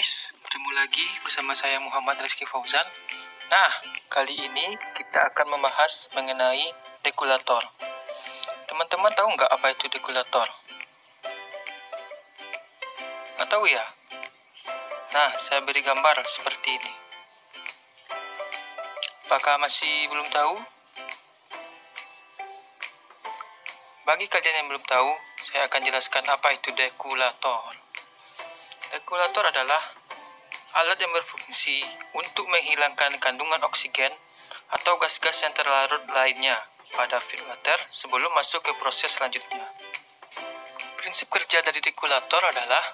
guys, bertemu lagi bersama saya Muhammad Rizky Fauzan. Nah, kali ini kita akan membahas mengenai regulator. Teman-teman tahu nggak apa itu regulator? Nggak tahu ya? Nah, saya beri gambar seperti ini. Apakah masih belum tahu? Bagi kalian yang belum tahu, saya akan jelaskan apa itu regulator. Regulator adalah alat yang berfungsi untuk menghilangkan kandungan oksigen atau gas-gas yang terlarut lainnya pada filter sebelum masuk ke proses selanjutnya. Prinsip kerja dari regulator adalah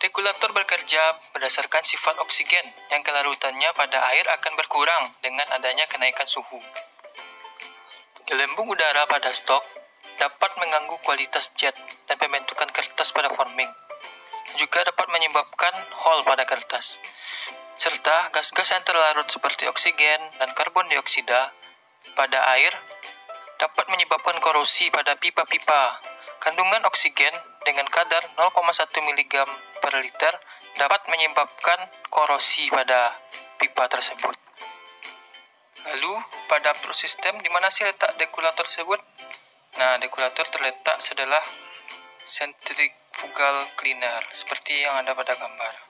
regulator bekerja berdasarkan sifat oksigen yang kelarutannya pada air akan berkurang dengan adanya kenaikan suhu. Gelembung udara pada stok dapat mengganggu kualitas jet dan pembentukan kertas pada forming. Juga dapat menyebabkan hole pada kertas. Serta gas-gas yang terlarut seperti oksigen dan karbon dioksida pada air dapat menyebabkan korosi pada pipa-pipa. Kandungan oksigen dengan kadar 0,1 mg per liter dapat menyebabkan korosi pada pipa tersebut. Lalu, pada sistem di mana sih letak regulator tersebut? Nah, regulator terletak setelah centrifugal cleaner, seperti yang ada pada gambar.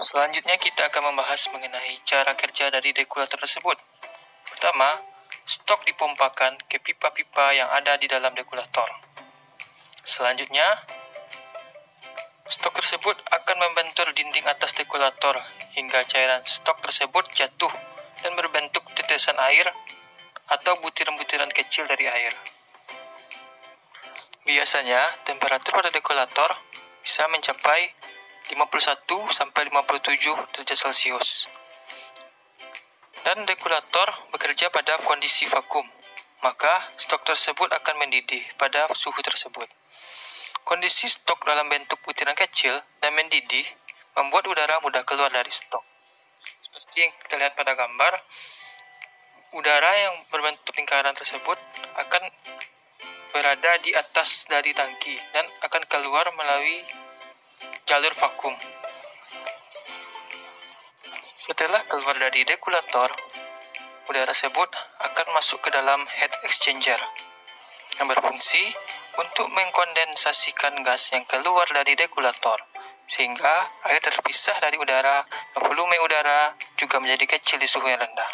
Selanjutnya kita akan membahas mengenai cara kerja dari regulator tersebut. Pertama, stok dipompakan ke pipa-pipa yang ada di dalam regulator. Selanjutnya, stok tersebut akan membentur dinding atas regulator hingga cairan stok tersebut jatuh dan berbentuk tetesan air atau butiran-butiran kecil dari air. Biasanya, temperatur pada regulator bisa mencapai 51-57 derajat Celcius. Dan regulator bekerja pada kondisi vakum, maka stok tersebut akan mendidih pada suhu tersebut. Kondisi stok dalam bentuk butiran kecil dan mendidih membuat udara mudah keluar dari stok. Seperti yang kita lihat pada gambar, udara yang berbentuk lingkaran tersebut akan berada di atas dari tangki dan akan keluar melalui jalur vakum. Setelah keluar dari regulator, udara tersebut akan masuk ke dalam heat exchanger yang berfungsi untuk mengkondensasikan gas yang keluar dari regulator sehingga air terpisah dari udara dan volume udara juga menjadi kecil di suhu yang rendah.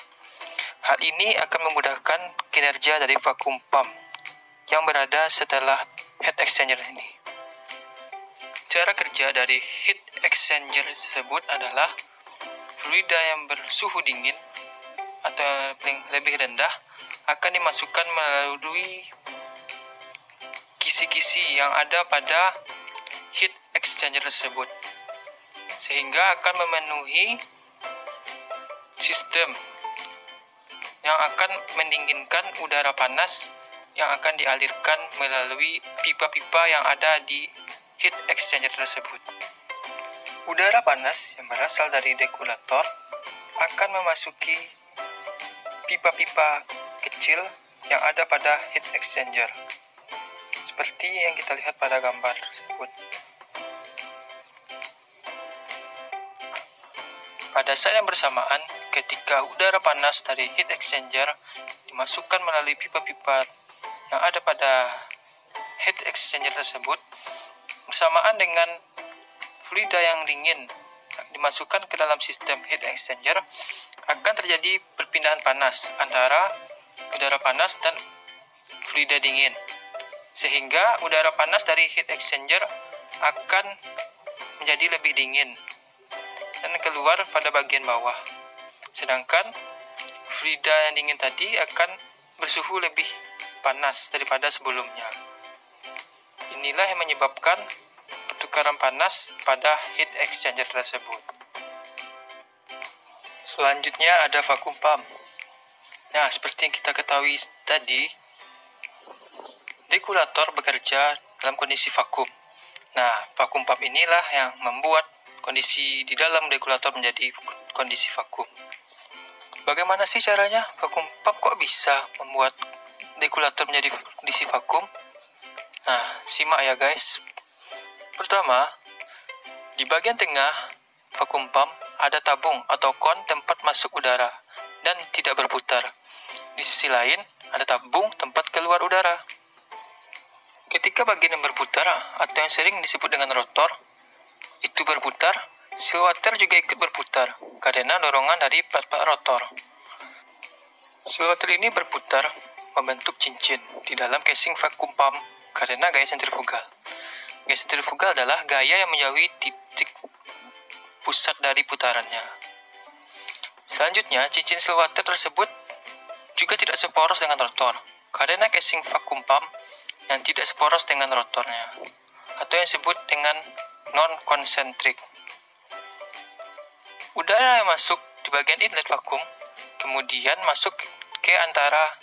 Hal ini akan memudahkan kinerja dari vakum pump yang berada setelah heat exchanger ini. Cara kerja dari heat exchanger tersebut adalah fluida yang bersuhu dingin atau lebih rendah akan dimasukkan melalui kisi-kisi yang ada pada heat exchanger tersebut sehingga akan memenuhi sistem yang akan mendinginkan udara panas yang akan dialirkan melalui pipa-pipa yang ada di heat exchanger tersebut. Udara panas yang berasal dari regulator akan memasuki pipa-pipa kecil yang ada pada heat exchanger, seperti yang kita lihat pada gambar tersebut. Pada saat yang bersamaan, ketika udara panas dari heat exchanger dimasukkan melalui pipa-pipa yang ada pada heat exchanger tersebut, bersamaan dengan fluida yang dingin dimasukkan ke dalam sistem heat exchanger, akan terjadi perpindahan panas antara udara panas dan fluida dingin, sehingga udara panas dari heat exchanger akan menjadi lebih dingin dan keluar pada bagian bawah, sedangkan fluida yang dingin tadi akan bersuhu lebih panas daripada sebelumnya. Inilah yang menyebabkan pertukaran panas pada heat exchanger tersebut. Selanjutnya ada vakum pump. Nah, seperti yang kita ketahui tadi, regulator bekerja dalam kondisi vakum. Nah, vakum pump inilah yang membuat kondisi di dalam regulator menjadi kondisi vakum. Bagaimana sih caranya vakum pump kok bisa membuat regulator menjadi kondisi vakum? Nah, simak ya guys. Pertama, di bagian tengah vakum pump ada tabung atau kon tempat masuk udara dan tidak berputar. Di sisi lain, ada tabung tempat keluar udara. Ketika bagian yang berputar atau yang sering disebut dengan rotor itu berputar, seal water juga ikut berputar karena dorongan dari plat-plat rotor. Seal water ini berputar membentuk cincin di dalam casing vakum pump karena gaya sentrifugal. Gaya sentrifugal adalah gaya yang menjauhi titik pusat dari putarannya. Selanjutnya, cincin seal water tersebut juga tidak seporos dengan rotor karena casing vakum pump yang tidak seporos dengan rotornya atau yang disebut dengan non-concentric. Udara yang masuk di bagian inlet vakum kemudian masuk ke antara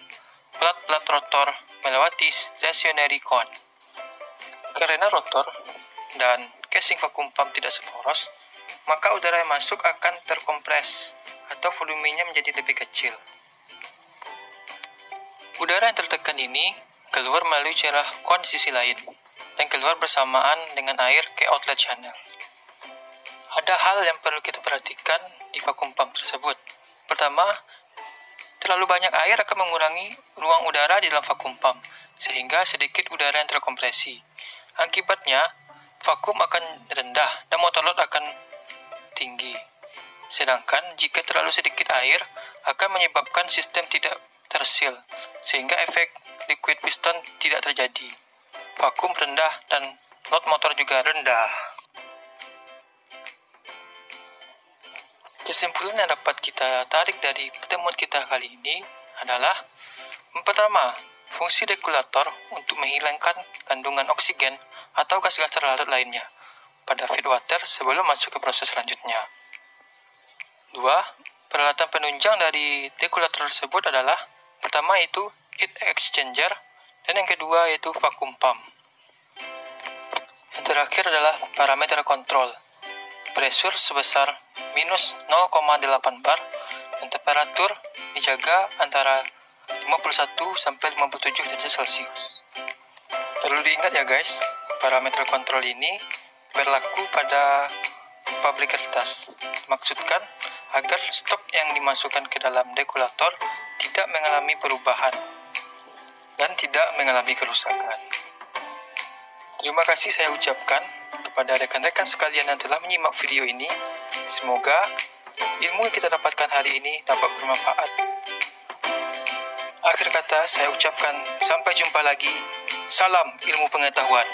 plat-plat rotor melewati stationary cone. Karena rotor dan casing vakum pump tidak seporos, maka udara yang masuk akan terkompres atau volumenya menjadi lebih kecil. Udara yang tertekan ini keluar melalui celah kon di sisi lain dan keluar bersamaan dengan air ke outlet channel. Ada hal yang perlu kita perhatikan di vakum pump tersebut. Pertama, terlalu banyak air akan mengurangi ruang udara di dalam vakum pump, sehingga sedikit udara yang terkompresi. Akibatnya, vakum akan rendah dan motor load akan tinggi. Sedangkan jika terlalu sedikit air, akan menyebabkan sistem tidak tersil, sehingga efek liquid piston tidak terjadi. Vakum rendah dan load motor juga rendah. Kesimpulan yang dapat kita tarik dari pertemuan kita kali ini adalah: pertama, fungsi regulator untuk menghilangkan kandungan oksigen atau gas-gas terlarut lainnya pada feed water sebelum masuk ke proses selanjutnya. 2. Peralatan penunjang dari regulator tersebut adalah: pertama yaitu heat exchanger dan yang kedua yaitu vakum pump. Yang terakhir adalah parameter kontrol. Pressure sebesar minus 0,8 bar dan temperatur dijaga antara 51 sampai 57 derajat Celcius. Perlu diingat ya guys, parameter kontrol ini berlaku pada pabrik kertas. Maksudkan agar stok yang dimasukkan ke dalam regulator tidak mengalami perubahan dan tidak mengalami kerusakan. Terima kasih saya ucapkan kepada rekan-rekan sekalian yang telah menyimak video ini. Semoga ilmu yang kita dapatkan hari ini dapat bermanfaat. Akhir kata saya ucapkan sampai jumpa lagi. Salam ilmu pengetahuan.